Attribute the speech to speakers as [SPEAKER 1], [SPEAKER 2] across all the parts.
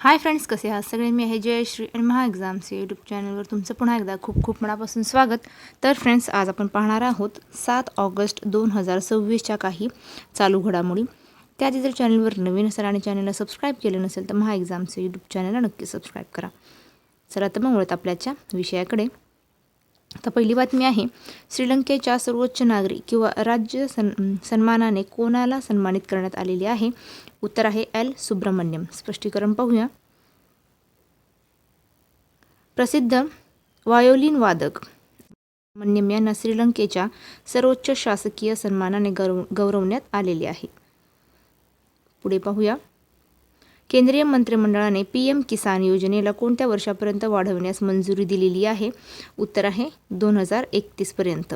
[SPEAKER 1] Hi friends, कसे आहात सगळे. मी आहे जयश्री आणि महा एक्झाम्स यूट्यूब चॅनलवर तुमचं पुन्हा एकदा खूप खूप मनापासून स्वागत. तर फ्रेंड्स, आज आपण पाहणार आहोत 7 ऑगस्ट 2026च्या काही चालू घडामोडी. त्याआधी जर चॅनलवर नवीन असाल आणि चॅनलला सबस्क्राईब केलं नसेल तर महा एक्झाम्स यूट्यूब चॅनलला नक्की सबस्क्राईब करा. चला तर मग वळत आपल्याच्या विषयाकडे. आता पहिली बातमी आहे, श्रीलंकेच्या सर्वोच्च नागरी किंवा राज्य सन्मानाने कोणाला सन्मानित करण्यात आलेले आहे? उत्तर आहे एल सुब्रमण्यम. स्पष्टीकरण पाहूया. प्रसिद्ध व्हायोलिन वादक सुब्रमण्यम यांना श्रीलंकेच्या सर्वोच्च शासकीय सन्मानाने गौरवण्यात आलेले आहे. पुढे पाहूया. केंद्रीय मंत्रिमंडळाने PM किसान योजनेला कोणत्या वर्षापर्यंत वाढवण्यास मंजुरी दिलेली आहे? उत्तर आहे 2031 पर्यंत.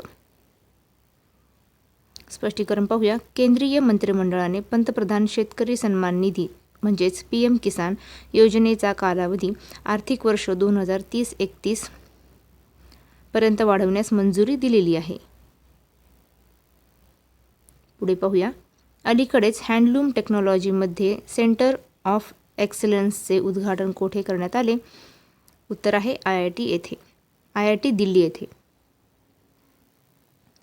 [SPEAKER 1] स्पष्टीकरण पाहूया. केंद्रीय मंत्रिमंडळाने पंतप्रधान शेतकरी सन्मान निधी म्हणजेच PM किसान योजनेचा कालावधी आर्थिक वर्ष 2030-31 पर्यंत वाढवण्यास मंजुरी दिलेली आहे. पुढे पाहूया. अलीकडेच हँडलूम टेक्नॉलॉजीमध्ये सेंटर ऑफ एक्सलन्सचे उद्घाटन कोठे करण्यात आले? उत्तर आहे IIT दिल्ली येथे.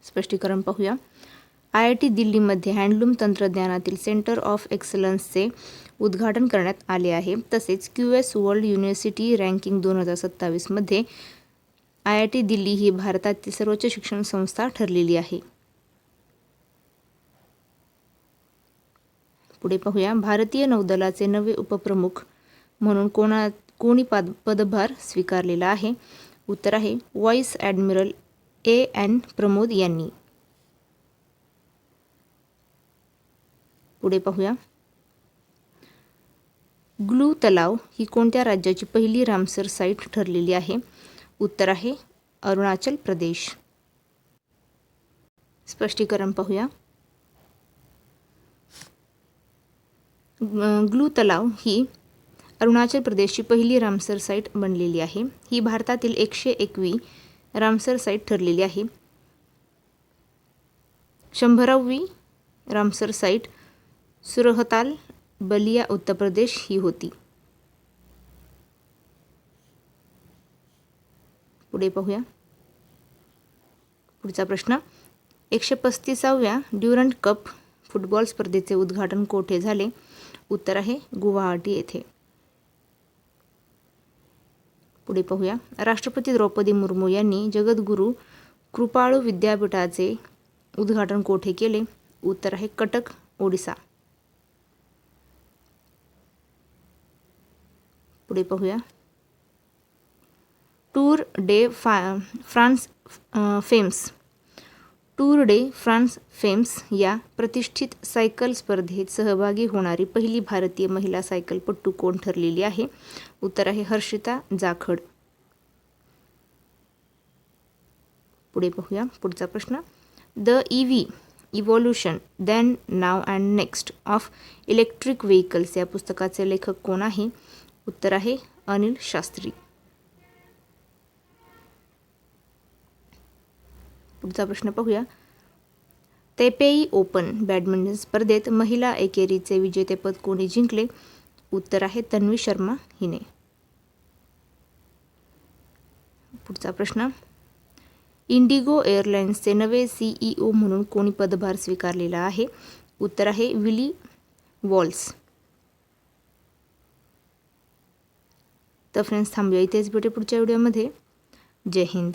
[SPEAKER 1] स्पष्टीकरण पाहूया. IIT दिल्लीमध्ये हँडलूम तंत्रज्ञानातील सेंटर ऑफ एक्सलन्सचे उद्घाटन करण्यात आले आहे. तसेच QS वर्ल्ड युनिव्हर्सिटी रँकिंग 2027 मध्ये IIT दिल्ली ही भारतातील सर्वोच्च शिक्षण संस्था ठरलेली आहे. पुढे पाहूया. भारतीय नौदलाचे नवे उपप्रमुख म्हणून कोणी पदभार स्वीकारलेला आहे? उत्तर आहे व्हाईस ॲडमिरल AN प्रमोद यांनी. पुढे पाहूया. ग्लू तलाव ही कोणत्या राज्याची पहिली रामसर साईट ठरलेली आहे? उत्तर आहे अरुणाचल प्रदेश. स्पष्टीकरण पाहूया. ग्लू तलाव ही अरुणाचल प्रदेशची पहिली रामसर साईट बनलेली आहे. ही भारतातील 101वी रामसर साईट ठरलेली आहे. 100वी रामसर साईट सुरहताल बलिया उत्तर प्रदेश ही होती. पुढे पाहूया. पुढचा प्रश्न. 135व्या ड्युरंट कप फुटबॉल स्पर्धेचे उद्घाटन कोठे झाले? उत्तर आहे गुवाहाटी येथे. पुढे पाहूया. राष्ट्रपती द्रौपदी मुर्मू यांनी जगद्गुरू कृपाळू विद्यापीठाचे उद्घाटन कोठे केले? उत्तर आहे कटक, ओडिसा. पुढे पाहूया. टूर डे फ्रान्स फेम्स या प्रतिष्ठित सायकल स्पर्धेत सहभागी होणारी पहिली भारतीय महिला सायकलपटू कोण ठरलेली आहे? उत्तर आहे हर्षिता जाखड. पुढे पाहूया. पुढचा प्रश्न. The EV evolution then now and next of electric vehicles या पुस्तकाचे लेखक कोण आहे? उत्तर आहे अनिल शास्त्री. पुढचा प्रश्न पाहूया. तैपेई ओपन बॅडमिंटन स्पर्धेत महिला एकेरीचे विजेतेपद कोणी जिंकले? उत्तर आहे तन्वी शर्मा हिने. पुढचा प्रश्न. इंडिगो एअरलाइन्सचे नवे CEO म्हणून कोणी पदभार स्वीकारलेला आहे? उत्तर आहे विली वॉल्स. तर फ्रेंड्स, थांबूया इथेच. भेटू पुढच्या व्हिडिओमध्ये. जय हिंद.